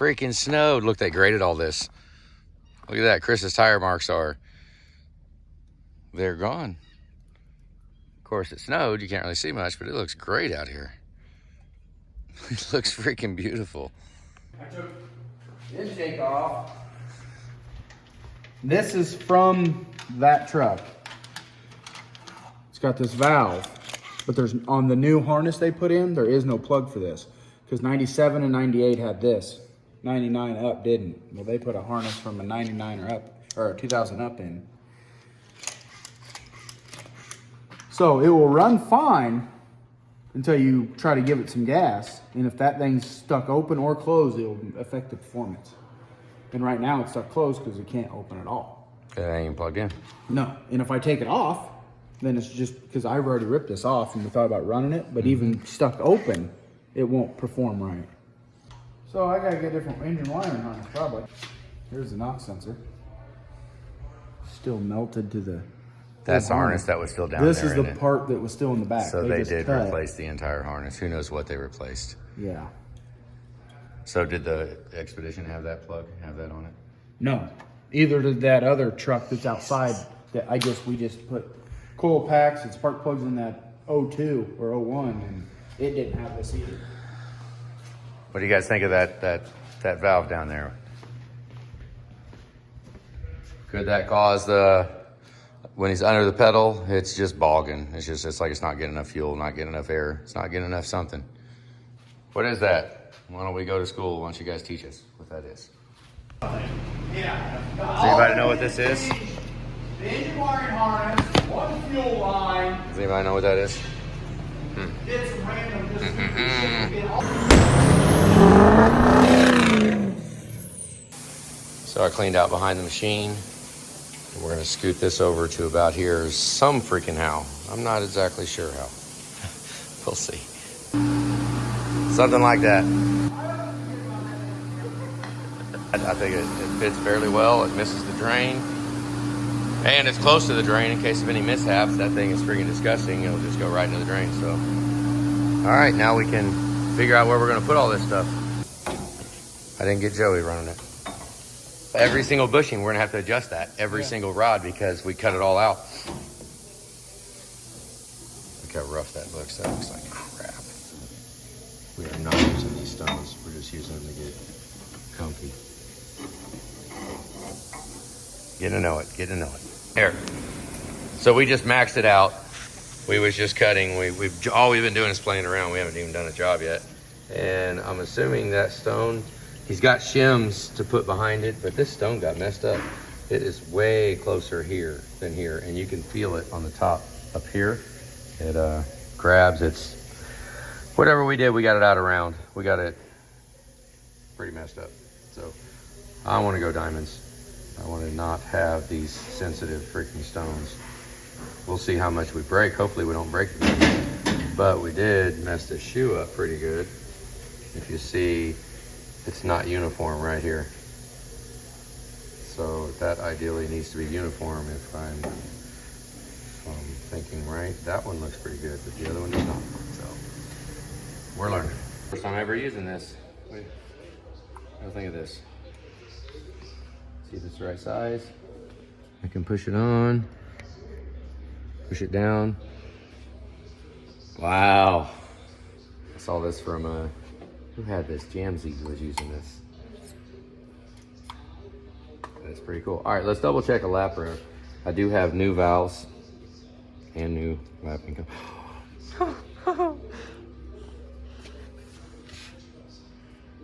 freaking snowed. Look, they graded all this. Look at that. Chris's tire marks they're gone. Of course, it snowed. You can't really see much, but it looks great out here. It looks freaking beautiful. I took the intake off. This is from that truck. It's got this valve, but there's on the new harness they put in, there is no plug for this. Because 97 and 98 had this. 99 up didn't. Well, they put a harness from a 99 or up, or a 2000 up in. So it will run fine until you try to give it some gas. And if that thing's stuck open or closed, it'll affect the performance. And right now it's stuck closed because it can't open at all. It ain't even plugged in. No, and if I take it off, then it's just, because I've already ripped this off and we thought about running it, but even stuck open, it won't perform right. So I gotta get different engine wiring harness probably. Here's the knock sensor. Still melted to the... That's the harness that was still down there. This is the part that was still in the back. So they did replace the entire harness. Who knows what they replaced? Yeah. So did the Expedition have that plug? Have that on it? No. Either did that other truck that's outside that we just put coil packs and spark plugs in that 02 or 01 and it didn't have this either. What do you guys think of that valve down there? Could that cause when he's under the pedal, it's just bogging. It's like it's not getting enough fuel, not getting enough air. It's not getting enough something. What is that? Why don't we go to school? Why don't you guys teach us what that is? Yeah. Does anybody know what this is? The engine wiring harness, one fuel line. Does anybody know what that is? Did some random So I cleaned out behind the machine. We're gonna scoot this over to about here some freaking how. I'm not exactly sure how. We'll see. Something like that. I think it fits fairly well. It misses the drain. And it's close to the drain in case of any mishaps. That thing is freaking disgusting. It'll just go right into the drain, so. All right, now we can figure out where we're gonna put all this stuff. I didn't get Joey running it. Every single bushing, we're gonna have to adjust that. Every single rod because we cut it all out. Look how rough that looks. That looks like crap. We are not using these stones. We're just using them to get comfy. Get to know it, get to know it. Here. So we just maxed it out. We was just cutting. All we've been doing is playing around. We haven't even done a job yet. And I'm assuming that stone, he's got shims to put behind it, but this stone got messed up. It is way closer here than here, and you can feel it on the top up here. It grabs. It's whatever we did, we got it out around. We got it pretty messed up. So I want to go diamonds. I want to not have these sensitive freaking stones. We'll see how much we break. Hopefully we don't break it. But we did mess this shoe up pretty good. If you see, it's not uniform right here. So that ideally needs to be uniform if I'm thinking right. That one looks pretty good, but the other one does not. So we're learning. First time ever using this. Wait, what do you think of this? See if it's the right size. I can push it on, push it down. Wow. I saw this from, who had this? Jamsey was using this. That's pretty cool. All right, let's double check a lap rim. I do have new valves and new lapping. And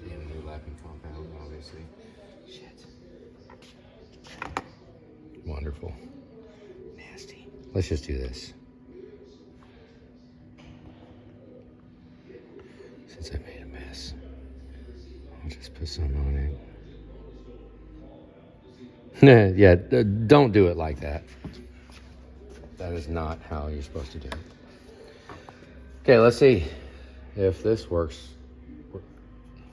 a new lapping compound, obviously. Shit. Wonderful. Nasty. Let's just do this. Since I made a mess, I'll just put some on it. Yeah, don't do it like that. That is not how you're supposed to do it. Okay, let's see if this works.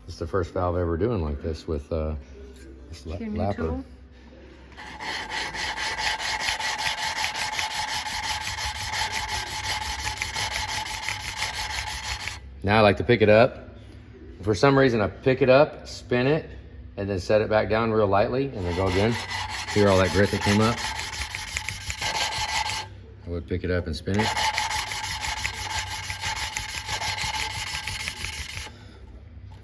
It's the first valve ever doing like this with this lapper. Tool? Now I like to pick it up, for some reason I pick it up, spin it, and then set it back down real lightly, and then go again. Hear all that grit that came up? I would pick it up and spin it.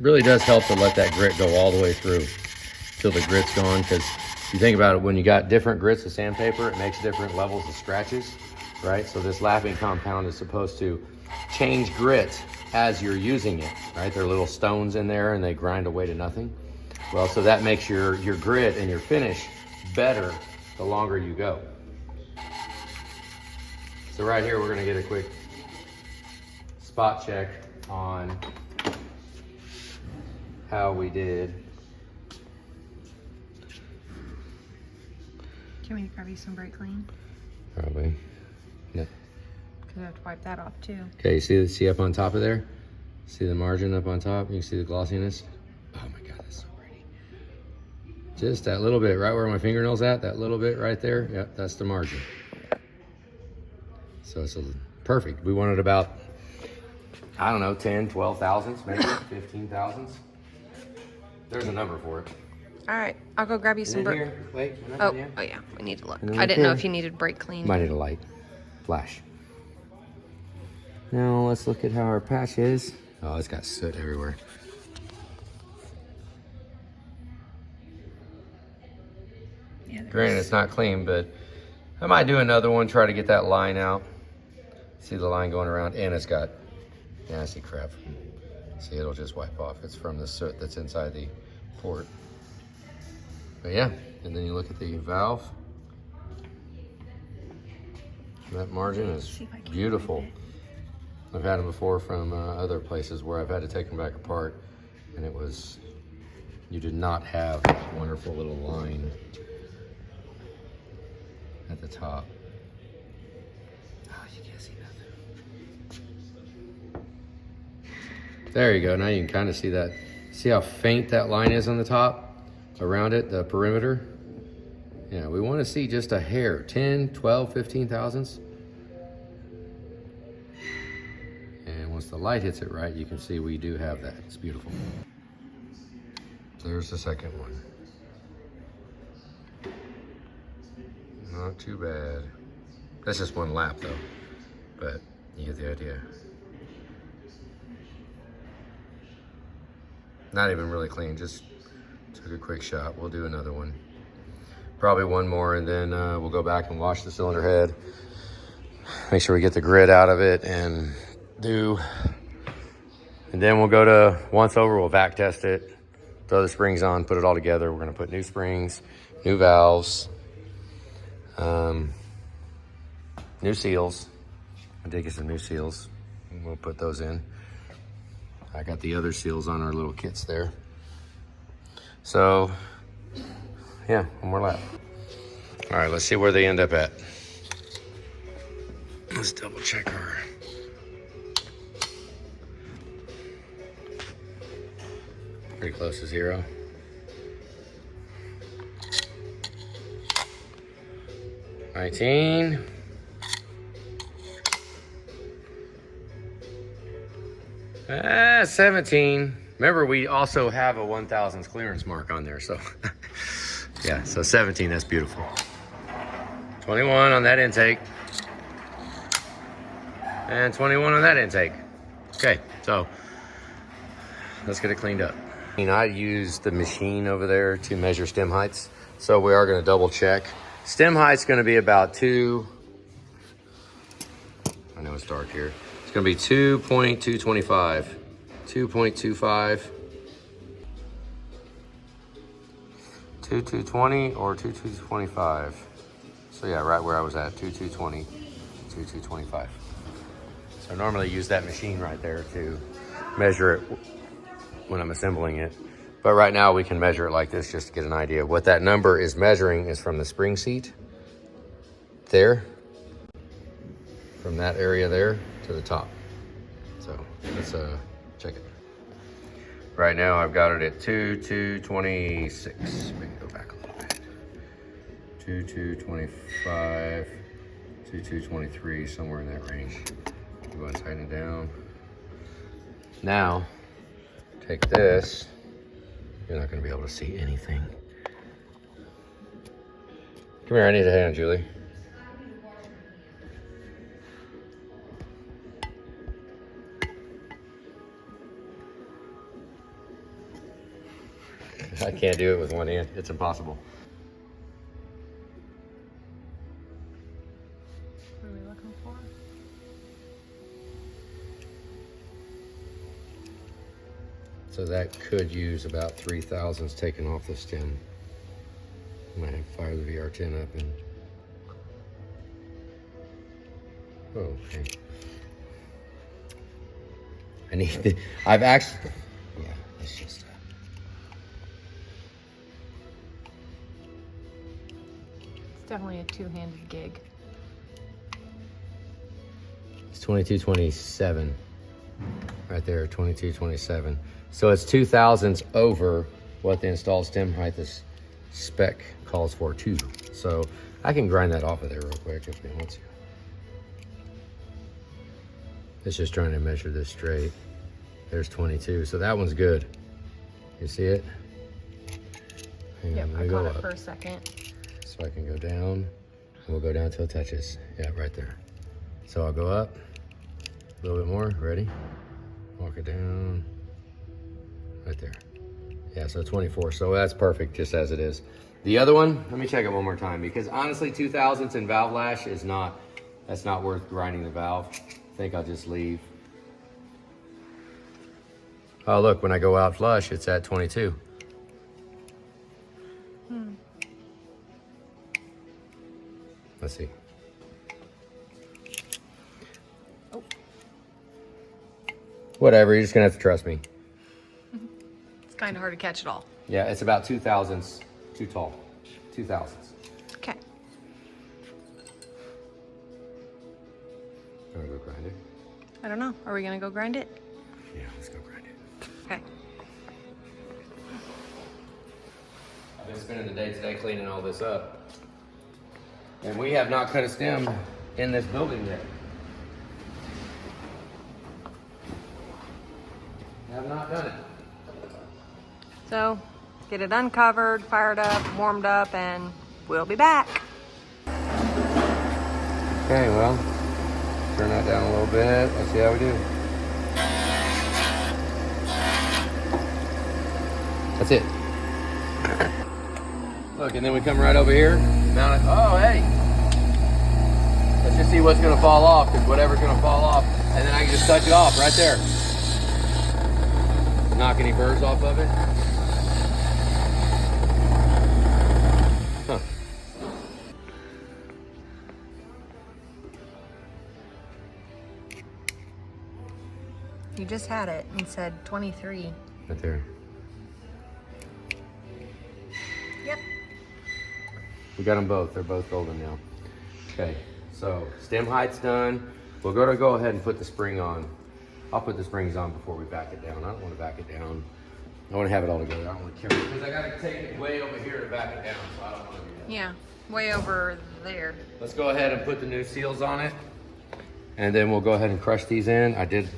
Really does help to let that grit go all the way through till the grit's gone, because if you think about it, when you got different grits of sandpaper, it makes different levels of scratches, right? So this lapping compound is supposed to change grit as you're using it, right? There are little stones in there and they grind away to nothing. Well, so that makes your grit and your finish better the longer you go. So right here, we're gonna get a quick spot check on how we did. Do you want me to grab you some brake clean? Probably. Yeah. Because I have to wipe that off too. Okay, see up on top of there? See the margin up on top? You can see the glossiness? Oh my God, that's so pretty. Just that little bit, right where my fingernail's at, that little bit right there, yep, that's the margin. So it's perfect. We wanted about, I don't know, 10, 12 thousandths, maybe 15 thousandths. There's a number for it. All right, I'll go grab you some brake. Wait, Oh yeah, we need to look. I didn't know if you needed brake clean. Might need a light flash. Now let's look at how our patch is. Oh, it's got soot everywhere. Yeah, Granted, it's not clean, but I might do another one, try to get that line out. See the line going around, and it's got nasty crap. See, it'll just wipe off. It's from the soot that's inside the port. But yeah, and then you look at the valve. That margin is beautiful. I've had them before from other places where I've had to take them back apart, and it was, you did not have that wonderful little line at the top. Oh, you can't see nothing. There you go. Now you can kind of see that. See how faint that line is on the top? Around it, the perimeter? Yeah, we want to see just a hair, 10, 12, 15 thousandths. And once the light hits it right, you can see we do have that. It's beautiful. So there's the second one. Not too bad. That's just one lap though, but you get the idea. Not even really clean, just took a quick shot. We'll do another one. Probably one more, and then we'll go back and wash the cylinder head. Make sure we get the grit out of it and then we'll go to, once over, we'll vac test it, throw the springs on, put it all together. We're gonna put new springs, new valves, new seals. I did get some new seals, and we'll put those in. I got the other seals on our little kits there. So, yeah, one more lap. All right, let's see where they end up at. Let's double check our... Pretty close to 0. $19. $17. Remember, we also have a 1,000th clearance mark on there, so yeah, so 17, that's beautiful. 21 on that intake. And 21 on that intake. Okay, so let's get it cleaned up. I used the machine over there to measure stem heights, so we are gonna double check. Stem height's gonna be about I know it's dark here. It's gonna be 2.225. 2.25. 2220 or 2225. So yeah, right where I was at, 2220, 2225. So I normally use that machine right there to measure it when I'm assembling it. But right now we can measure it like this just to get an idea. What that number is measuring is from the spring seat there, from that area there to the top. So let's check it. Right now I've got it at 2226. We can go back a little bit. 2225, 2223, somewhere in that range. Go ahead and tighten it down. Now, take this. You're not gonna be able to see anything. Come here, I need a hand, Julie. I can't do it with one hand. It's impossible. What are we looking for? So that could use about 3 thousandths taken off the stem. I'm gonna fire the VR10 up and. Oh, okay. I need the, I've actually, yeah, it's just. It's definitely a two-handed gig. It's 2227 right there, 2227. So it's 2 thousandths over what the installed stem height this spec calls for too. So I can grind that off of there real quick if we want to. It's just trying to measure this straight. There's 22, so that one's good. You see it? Hang Yep, on, let I me caught go it up. for a second. So I can go down, and we'll go down till it touches. Yeah, right there. So I'll go up a little bit more, ready? Walk it down, right there. Yeah, so 24, so that's perfect just as it is. The other one, let me check it one more time because honestly 2 thousandths in valve lash is not, that's not worth grinding the valve. I think I'll just leave. Oh look, when I go out flush, it's at 22. Let's see. Oh. Whatever, you're just gonna have to trust me. It's kind of hard to catch it all. Yeah, it's about 2 thousandths too tall. 2 thousandths. Okay. I'm gonna go grind it. I don't know. Are we gonna go grind it? Yeah, let's go grind it. Okay. I've been spending the day today cleaning all this up. And we have not cut a stem in this building yet. Have not done it. So, get it uncovered, fired up, warmed up, and we'll be back. Okay, well, turn that down a little bit. Let's see how we do. That's it. Look, and then we come right over here, mount it. Oh, hey. Let's just see what's gonna fall off, because whatever's gonna fall off, and then I can just touch it off right there. Knock any burrs off of it. Huh. You just had it and said 23. Right there. Yep. We got them both. They're both golden now. Okay, so stem height's done. We're gonna go ahead and put the spring on. I'll put the springs on before we back it down. I don't want to back it down. I want to have it all together. I don't want to carry it because I got to take it way over here to back it down. So I don't want to do that. Yeah, way over there. Let's go ahead and put the new seals on it, and then we'll go ahead and crush these in. I did.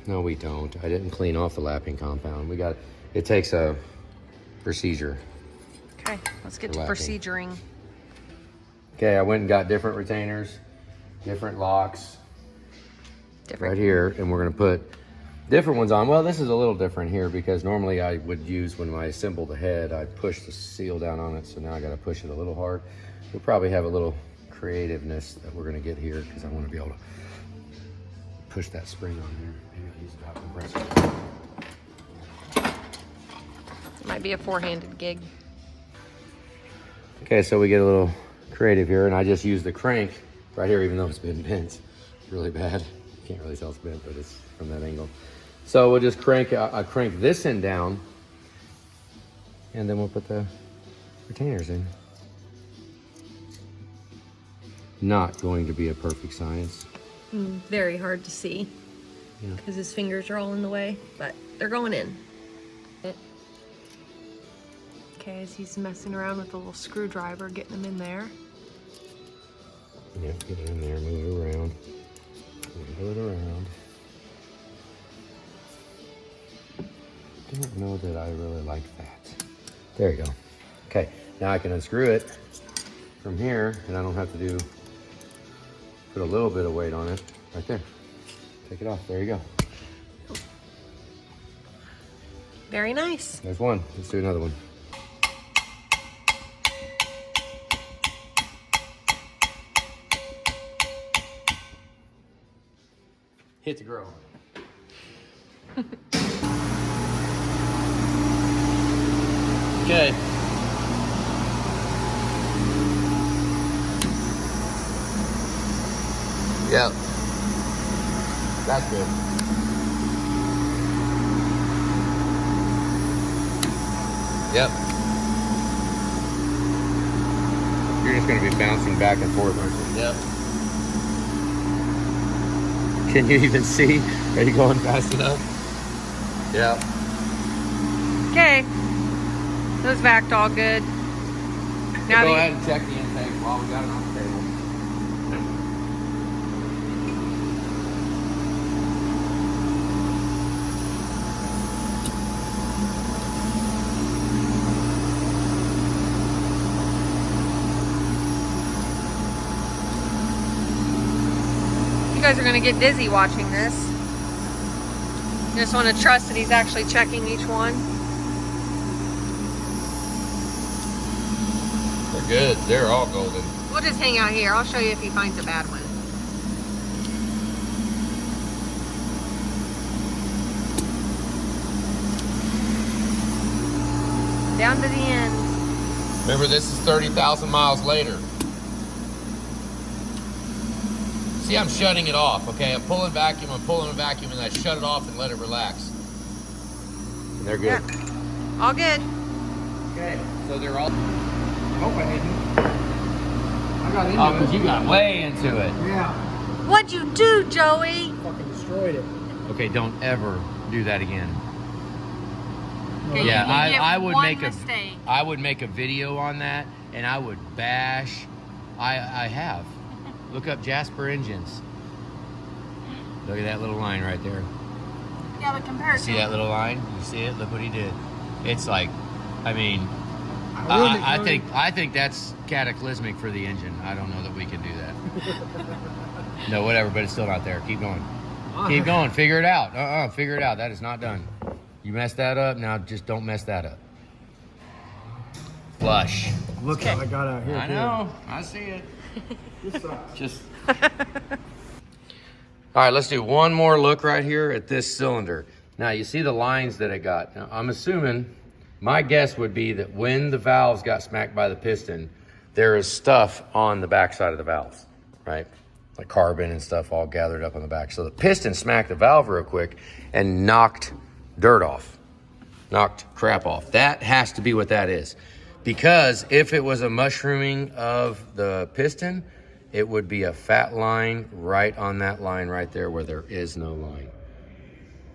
No, we don't. I didn't clean off the lapping compound. We got. It takes a procedure. Okay, let's get to Lapping. proceduring. Okay, I went and got different retainers, different locks. Different. Right here, and we're gonna put different ones on. Well, this is a little different here because normally I would use, when I assemble the head, I'd push the seal down on it, so now I gotta push it a little hard. We'll probably have a little creativeness that we're gonna get here because I wanna be able to push that spring on there. Maybe I'll use a top compressor. It might be a four-handed gig. Okay, so we get a little creative here, and I just use the crank right here, even though it's been bent. It's really bad. You can't really tell it's bent, but it's from that angle. So we'll just crank this end down, and then we'll put the retainers in. Not going to be a perfect science. Very hard to see because his fingers are all in the way, but they're going in. Okay, as he's messing around with the little screwdriver, getting them in there. Yep, get it in there, move it around. Move it around. don't know that I really like that. There you go. Okay, now I can unscrew it from here, and I don't have to put a little bit of weight on it. Right there. Take it off. There you go. Very nice. There's one. Let's do another one. Hit the grill. Okay. Yeah. That's good. Yep. You're just going to be bouncing back and forth, aren't you? Yep. Can you even see? Are you going fast enough? Yep. Okay. Those vac all good. Now Go ahead and check the intake while we got it on the table. You guys are gonna get dizzy watching this. You just want to trust that he's actually checking each one. They're good. They're all golden. We'll just hang out here. I'll show you if he finds a bad one. Down to the end. Remember, this is 30,000 miles later. See, I'm shutting it off, okay? I'm pulling a vacuum, and I shut it off and let it relax. And they're good. Yeah. All good. Okay, so they're all... I hope I didn't. I got into Oh, because it. you got way into it. Yeah. What'd you do, Joey? Fucking destroyed it. Okay, don't ever do that again. Okay, Yeah, you get I would one make mistake. I would make a video on that, and I would bash. I have. Look up Jasper engines. Look at that little line right there. Yeah, but compared See that little line? You see it? Look what he did. It's like, I mean, Really, I think that's cataclysmic for the engine. I don't know that we can do that. No, whatever, but it's still not there. Keep going. Keep going. Figure it out. Figure it out. That is not done. You messed that up. Now just don't mess that up. Flush. Look how I got out here. I know. I see it. This sucks. Just. All right, let's do one more look right here at this cylinder. Now you see the lines that it got. Now, I'm assuming, my guess would be that when the valves got smacked by the piston, there is stuff on the back side of the valves, right? Like carbon and stuff all gathered up on the back. So the piston smacked the valve real quick and knocked dirt off, knocked crap off. That has to be what that is. Because if it was a mushrooming of the piston, it would be a fat line right on that line right there where there is no line.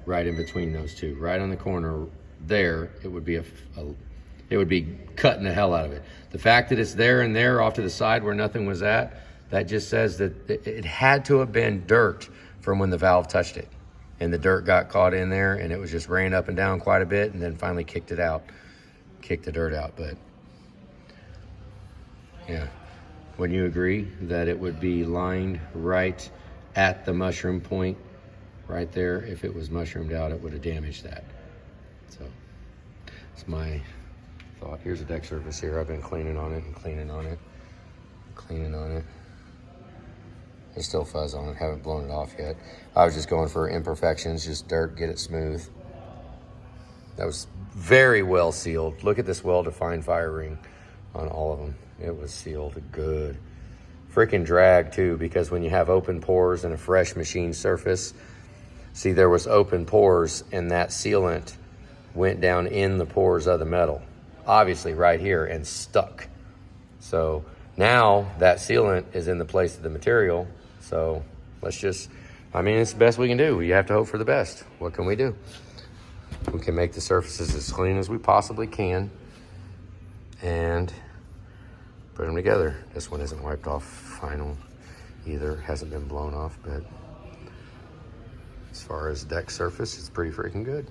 Right in between those two, right on the corner there, it would be it would be cutting the hell out of it. The fact that it's there and there off to the side where nothing was at, that just says that it had to have been dirt from when the valve touched it. And the dirt got caught in there and it was just ran up and down quite a bit and then finally kicked it out, kicked the dirt out. But yeah, wouldn't you agree that it would be lined right at the mushroom point right there? If it was mushroomed out, it would have damaged that. So it's my thought. Here's a deck surface here. I've been cleaning on it and cleaning on it, cleaning on it. There's still fuzz on it, haven't blown it off yet. I was just going for imperfections, just dirt, get it smooth. That was very well sealed. Look at this well-defined fire ring on all of them. It was sealed good. Freaking drag too, because when you have open pores in a fresh machine surface, see, there was open pores and that sealant went down in the pores of the metal, obviously right here, and stuck. So now that sealant is in the place of the material. So let's just, I mean, it's the best we can do. You have to hope for the best. What can we do? We can make the surfaces as clean as we possibly can and put them together. This one isn't wiped off final either. Hasn't been blown off, but as far as deck surface, it's pretty freaking good.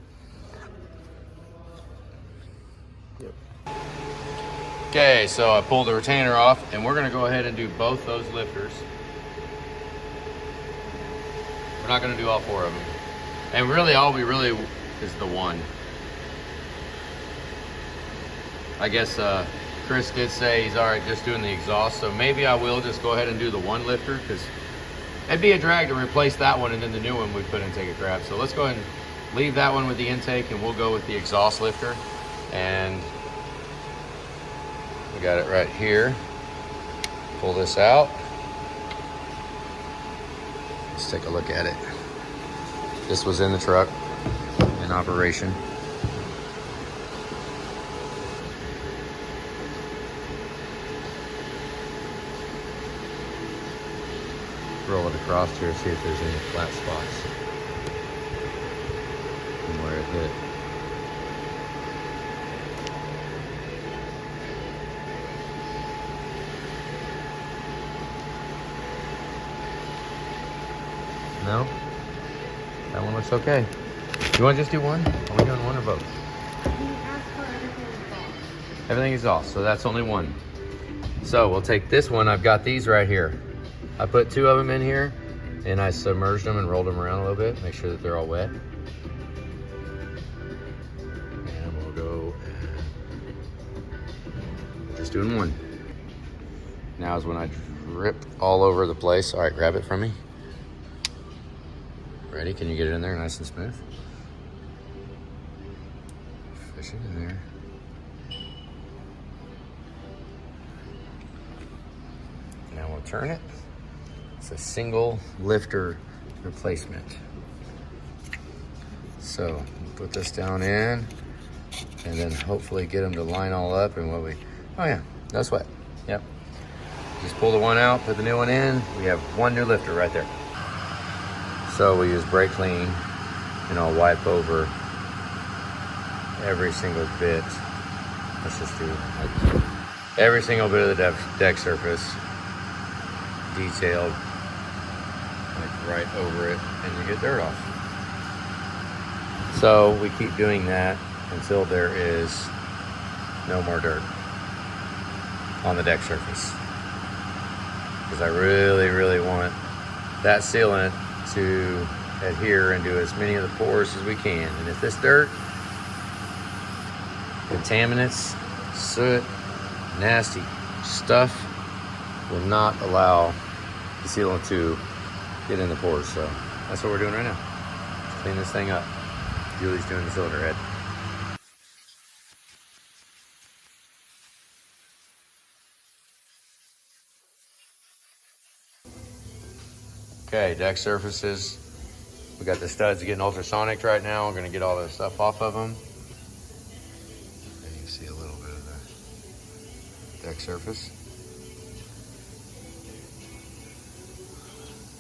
Okay, so I pulled the retainer off, and we're gonna go ahead and do both those lifters. We're not gonna do all 4 of them. And really, all we really is the one. I guess Chris did say he's all right just doing the exhaust, so maybe I will just go ahead and do the one lifter, because it'd be a drag to replace that one and then the new one we put in take a crap. So let's go ahead and leave that one with the intake, and we'll go with the exhaust lifter. And we got it right here. Pull this out. Let's take a look at it. This was in the truck in operation. Roll it across here, see if there's any flat spots from where it hit. No? That one looks okay. You want to just do one? Are we doing one or both? Everything is off, so that's only one. So we'll take this one. I've got these right here. I put 2 of them in here, and I submerged them and rolled them around a little bit, make sure that they're all wet. And we'll go just doing one. Now is when I drip all over the place. All right, grab it from me. Ready? Can you get it in there nice and smooth? Fish it in there. Now we'll turn it. It's a single lifter replacement. So we'll put this down in, and then hopefully get them to line all up. And oh yeah, no sweat. Yep. Just pull the one out, put the new one in. We have one new lifter right there. So we use brake clean, and I'll wipe over every single bit. Let's just do like every single bit of the deck surface, detailed, like right over it, and you get dirt off. So we keep doing that until there is no more dirt on the deck surface, because I really, really want that sealant to adhere and do as many of the pores as we can. And if this dirt, contaminants, soot, nasty stuff will not allow the sealant to get in the pores. So that's what we're doing right now. Let's clean this thing up. Julie's doing the cylinder head. Okay, deck surfaces. We got the studs getting ultrasonic right now. We're gonna get all the stuff off of them. And you can see a little bit of the deck surface.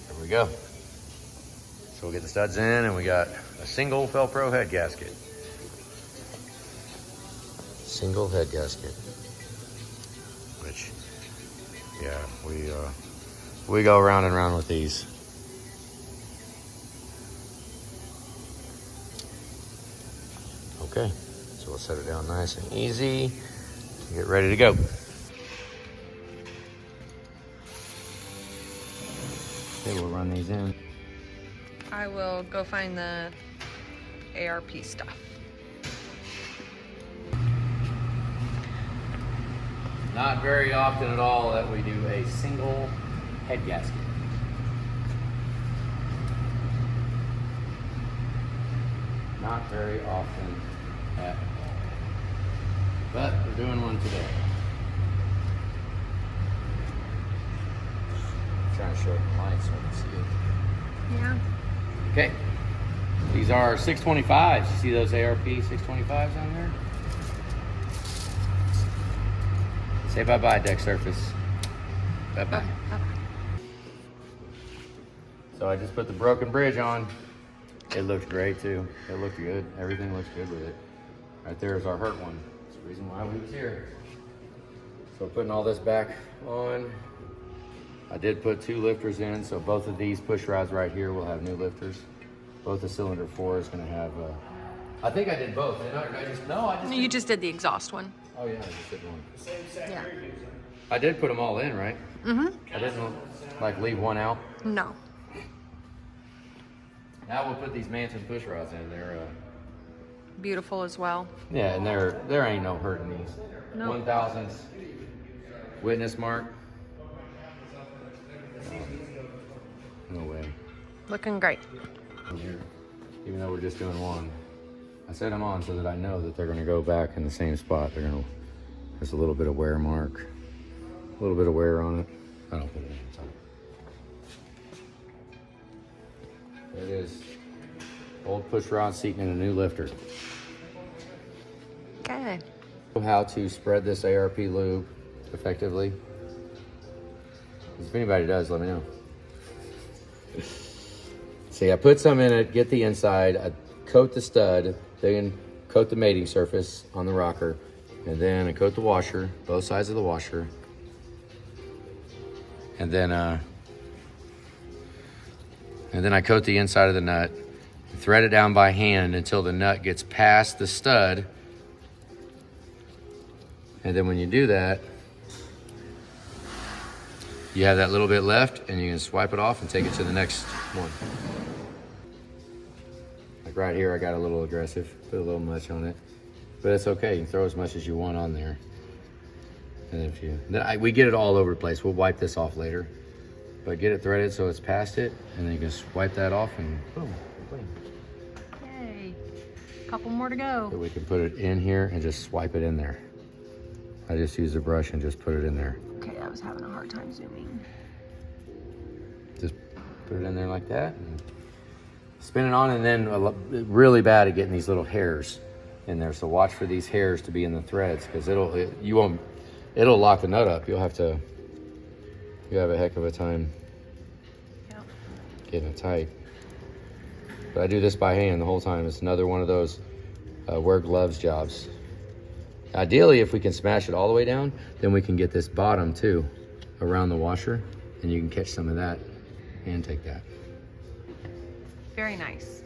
There we go. So we'll get the studs in, and we got a single Felpro head gasket. Single head gasket. Which, yeah, we go round and round with these. Okay, so we'll set it down nice and easy and get ready to go. Okay, we'll run these in. I will go find the ARP stuff. Not very often at all that we do a single head gasket. Not very often at all. But we're doing one today. I'm trying to show it in the light so I can see it. Yeah. Okay. These are 625s. You see those ARP 625s on there? Say bye-bye, deck surface. Bye-bye. Bye-bye. So I just put the broken bridge on. It looked great too. It looked good. Everything looks good with it. Right there is our hurt one. That's the reason why we was here. So putting all this back on. I did put 2 lifters in, so both of these push rods right here will have new lifters. Both the cylinder 4 is gonna have I think I did both. Didn't I? Or did I just, no, I just You just did the exhaust one. Oh yeah, I just did one. Yeah. I did put them all in, right? Mm-hmm. I didn't like leave one out. No. Now we'll put these Manson push rods in. They're Beautiful as well. yeah, and there ain't no hurt in these. No. 1,000th witness mark. No way. Looking great. Here, even though we're just doing one, I set them on so that I know that they're going to go back in the same spot. They're going to. There's a little bit of wear mark, a little bit of wear on it. I don't put it in the top. There it is. Old push rod seating in a new lifter. Okay. How to spread this ARP lube effectively. If anybody does, let me know. See, I put some in it, get the inside, I coat the stud, then coat the mating surface on the rocker, and then I coat the washer, both sides of the washer, and then I coat the inside of the nut, thread it down by hand until the nut gets past the stud, and then when you do that, you have that little bit left, and you can swipe it off and take it to the next one. Like right here, I got a little aggressive, put a little much on it, but it's okay. You can throw as much as you want on there. And if you, we get it all over the place. We'll wipe this off later, but get it threaded so it's past it, and then you can just wipe that off and boom, clean. Yay. Couple more to go. So we can put it in here and just swipe it in there. I just use a brush and just put it in there. Okay, I was having a hard time zooming. Just put it in there like that. And spin it on, and then really bad at getting these little hairs in there. So watch for these hairs to be in the threads, because it'll lock the nut up. You have a heck of a time getting it tight. But I do this by hand the whole time. It's another one of those wear gloves jobs. Ideally, if we can smash it all the way down, then we can get this bottom too around the washer, and you can catch some of that and take that. Very nice.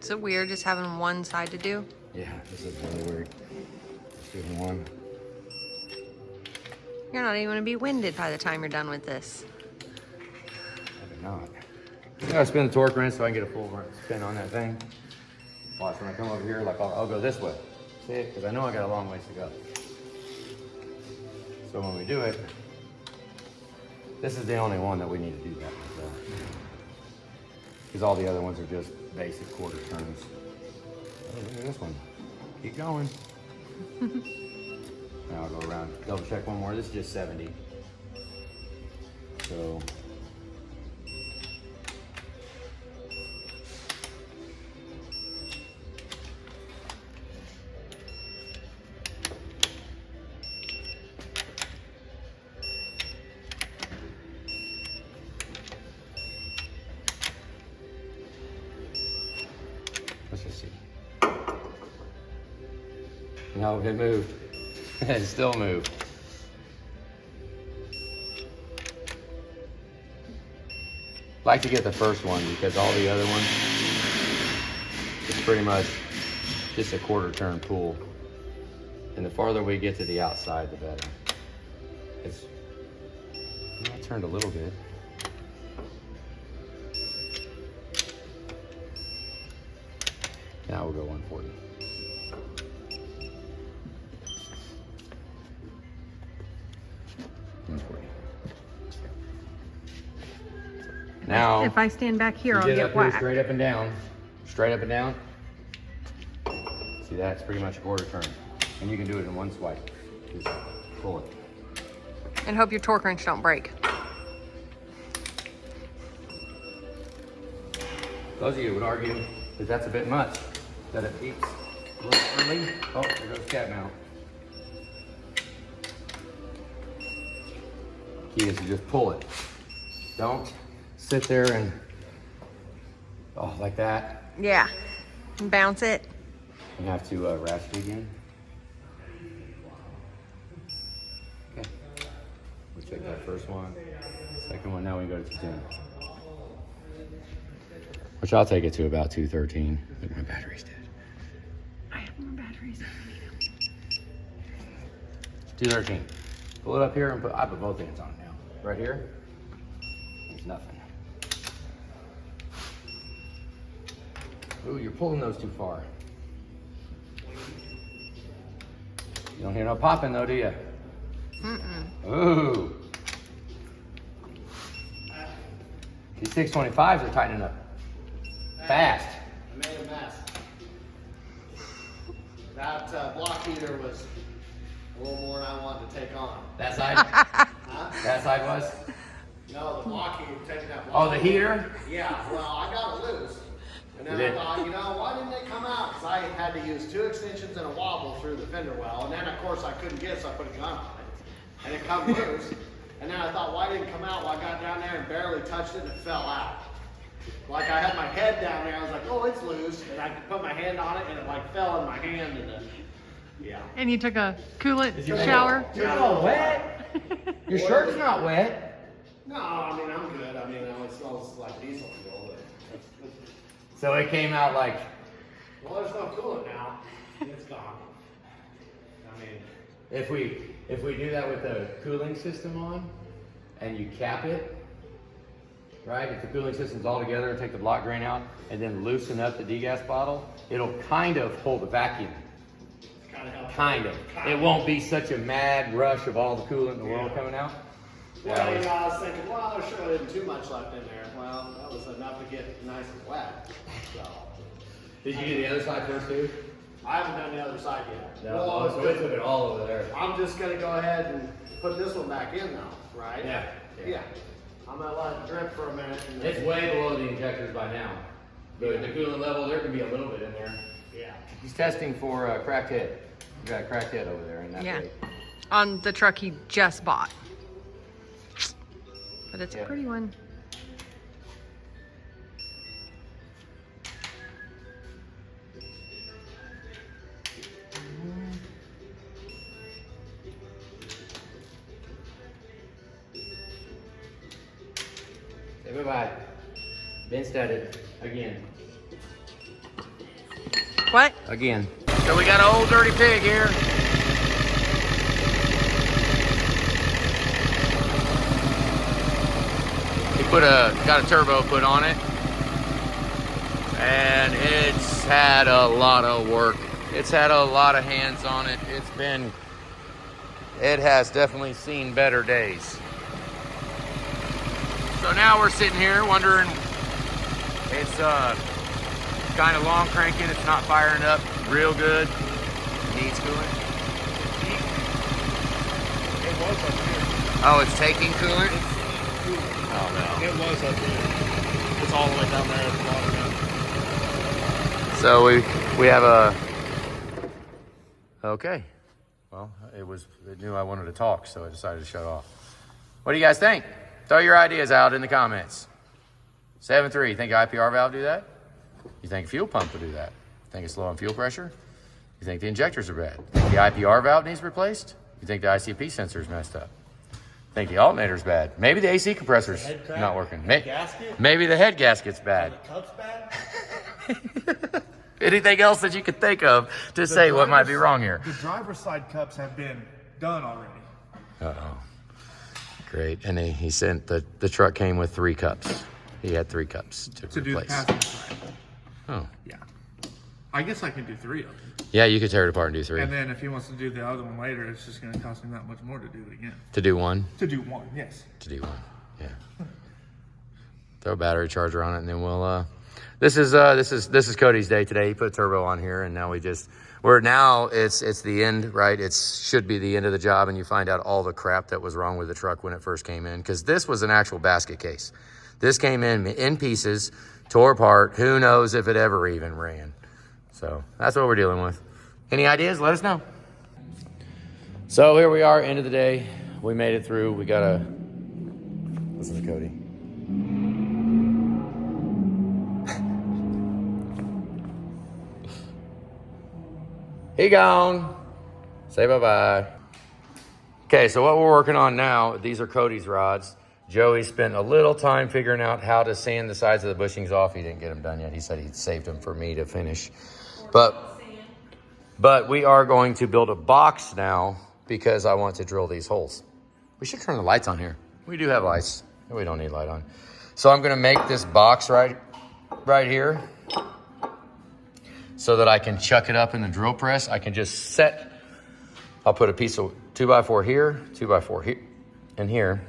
Is it weird just having one side to do? Yeah, this is really weird. Just doing one. You're not even gonna be winded by the time you're done with this. Maybe not. I gotta spin the torque wrench so I can get a full spin on that thing. Watch, when I come over here, like I'll go this way. See it? Because I know I got a long ways to go. So when we do it, this is the only one that we need to do that with. Because all the other ones are just basic quarter turns. Oh, look at this one. Keep going. Now I'll go around, double check one more. This is just 70. So. Let's just see. No, it moved. It still moved. Like to get the first one because all the other ones, it's pretty much just a quarter turn pull. And the farther we get to the outside, the better. I turned a little bit. Now we'll go 140. Now, if I stand back here, I'll get get up here whacked. straight up and down. Straight up and down. See, that's pretty much a quarter turn. And you can do it in one swipe. Just pull it. And hope your torque wrench don't break. Those of you would argue that that's a bit much, that it peaks a little early. Oh, there goes the cat mount. Key is to just pull it. Don't sit there and, like that. Yeah. Bounce it. You have to ratchet it again. Okay. We'll check that first one. Second one, now we go to 10. which I'll take it to about 213. Look, my battery's dead. I have more batteries. 213. Pull it up here and I put both hands on it now. Right here, there's nothing. Ooh, you're pulling those too far. You don't hear no popping though, do you? Ooh. These 625s are tightening up fast. I made a mess. That block heater was a little more than I wanted to take on. That side? Huh? That side was? No, the block heater, taking that Oh, block the heater? Yeah, well, I got it loose. And then I thought, you know, why didn't they come out? Because I had to use 2 extensions and a wobble through the fender well. And then, of course, I couldn't get it, so I put a gun on it. And it come loose. And then I thought, why didn't it come out? Well, I got down there and barely touched it and it fell out. Like I had my head down there, I was like, oh, it's loose. And I put my hand on it and it like fell in my hand and yeah. And you took a coolant shower? You're all wet. Your shirt's not wet. No, I mean, I'm good. I mean, it smells like diesel fuel. But So it came out like, well, there's no coolant now. It's gone. I mean, if we do that with the cooling system on and you cap it, right? If the cooling system's all together and take the block drain out and then loosen up the degas bottle, it'll kind of hold the vacuum. Kind of. It won't be such a mad rush of all the coolant in the world coming out. well, you know, I was thinking, well, there surely isn't too much left in there. Well, that was enough to get nice and wet. So, Did you do the other side first too? I haven't done the other side yet. No, so it took it all over there. I'm just gonna go ahead and put this one back in now, right? Yeah. Yeah. I'm gonna let it drip for a minute. And then, It's way below the injectors by now. But the coolant level, there can be a little bit in there. yeah. He's testing for a cracked head. We got a cracked head over there in that Yeah. plate. On the truck he just bought. But it's a Yeah. pretty one. Say bye-bye. Been studded. Again. What? Again. So we got an old dirty pig here. He got a turbo put on it. And it's had a lot of work. It's had a lot of hands on it. It has definitely seen better days. So now we're sitting here wondering, it's kind of long cranking, it's not firing up real good. It needs coolant. It was up here. Oh, it's taking coolant? Oh It was up here. It's all the way down there at the bottom now. no. So we have a, okay. Well, it knew I wanted to talk, so I decided to shut off. What do you guys think? Throw your ideas out in the comments. 7.3, you think IPR valve do that? You think fuel pump would do that? Think it's low on fuel pressure? You think the injectors are bad? Think the IPR valve needs replaced? You think the ICP sensor's messed up? Think the alternator's bad? Maybe the AC compressor's not working. Maybe the head gasket's bad. The cup's bad? Anything else that you could think of to say what might be wrong here? The driver's side cups have been done already. Uh-oh. Great. And he sent, the truck came with 3 cups. He had 3 cups to To do the replace. passenger side. Oh. Yeah. I guess I can do 3 of them. Yeah, you could tear it apart and do 3. And then if he wants to do the other one later, it's just going to cost him that much more to do it again. To do 1? To do 1, yes. To do 1, yeah. Throw a battery charger on it, and then we'll. This is Cody's day today. He put a turbo on here, and now it's the end, right? It should be the end of the job, and you find out all the crap that was wrong with the truck when it first came in, because this was an actual basket case. This came in pieces, tore apart. Who knows if it ever even ran? So that's what we're dealing with. Any ideas? Let us know. So here we are, end of the day. We made it through. We got a. Listen to Cody. He gone. Say bye-bye. Okay, so what we're working on now, these are Cody's rods. Joey spent a little time figuring out how to sand the sides of the bushings off. He didn't get them done yet. He said he'd saved them for me to finish. But we are going to build a box now because I want to drill these holes. We should turn the lights on here. We do have lights. We don't need light on. So I'm gonna make this box right here so that I can chuck it up in the drill press. I can just set, I'll put a piece of 2x4 here, 2x4 here, and here,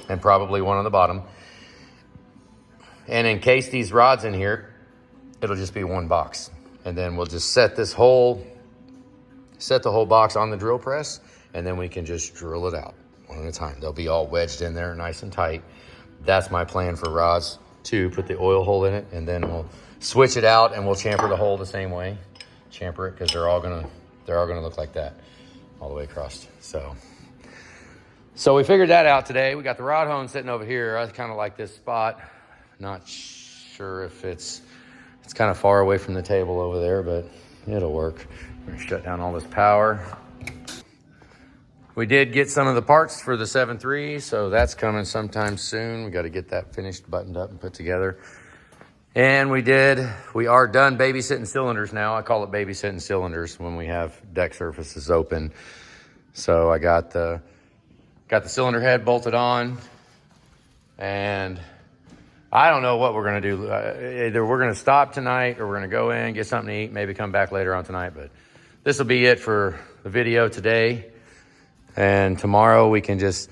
and probably one on the bottom. And encase these rods in here, it'll just be one box. And then we'll just set the whole box on the drill press, and then we can just drill it out one at a time. They'll be all wedged in there nice and tight. That's my plan for rods too. Put the oil hole in it, and then we'll switch it out and we'll chamfer the hole the same way. Chamfer it, because they're all gonna look like that all the way across. So we figured that out today. We got the rod hone sitting over here. I kind of like this spot. Not sure if it's kind of far away from the table over there, but it'll work. We're gonna shut down all this power. We did get some of the parts for the 7.3, so that's coming sometime soon. We got to get that finished, buttoned up, and put together. And we are done babysitting cylinders now. I call it babysitting cylinders when we have deck surfaces open. So I got the cylinder head bolted on, and I don't know what we're gonna do. Either we're gonna stop tonight or we're gonna go in, get something to eat, maybe come back later on tonight. But this will be it for the video today. And tomorrow we can just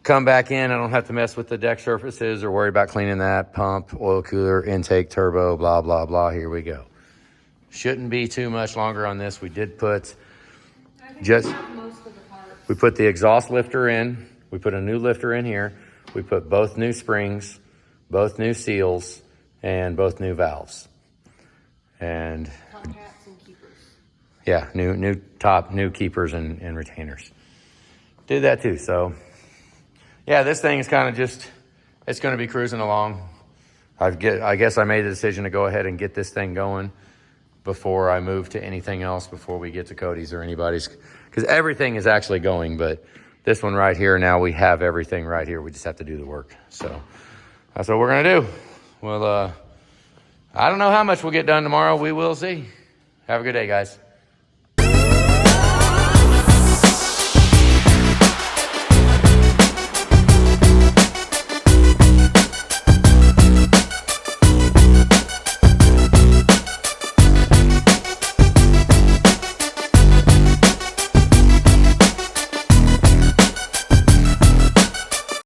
come back in. I don't have to mess with the deck surfaces or worry about cleaning that pump, oil cooler, intake, turbo, blah, blah, blah. Here we go. Shouldn't be too much longer on this. We did put we put the exhaust lifter in. We put a new lifter in here. We put both new springs, both new seals, and both new valves. And Top hats and keepers. yeah, new keepers and retainers. Did that too. So yeah, this thing is kind of just, it's going to be cruising along. I guess I made the decision to go ahead and get this thing going before I move to anything else, before we get to Cody's or anybody's, because everything is actually going. But this one right here, now we have everything right here. We just have to do the work. So that's what we're going to do. Well, I don't know how much we'll get done tomorrow. We will see. Have a good day, guys.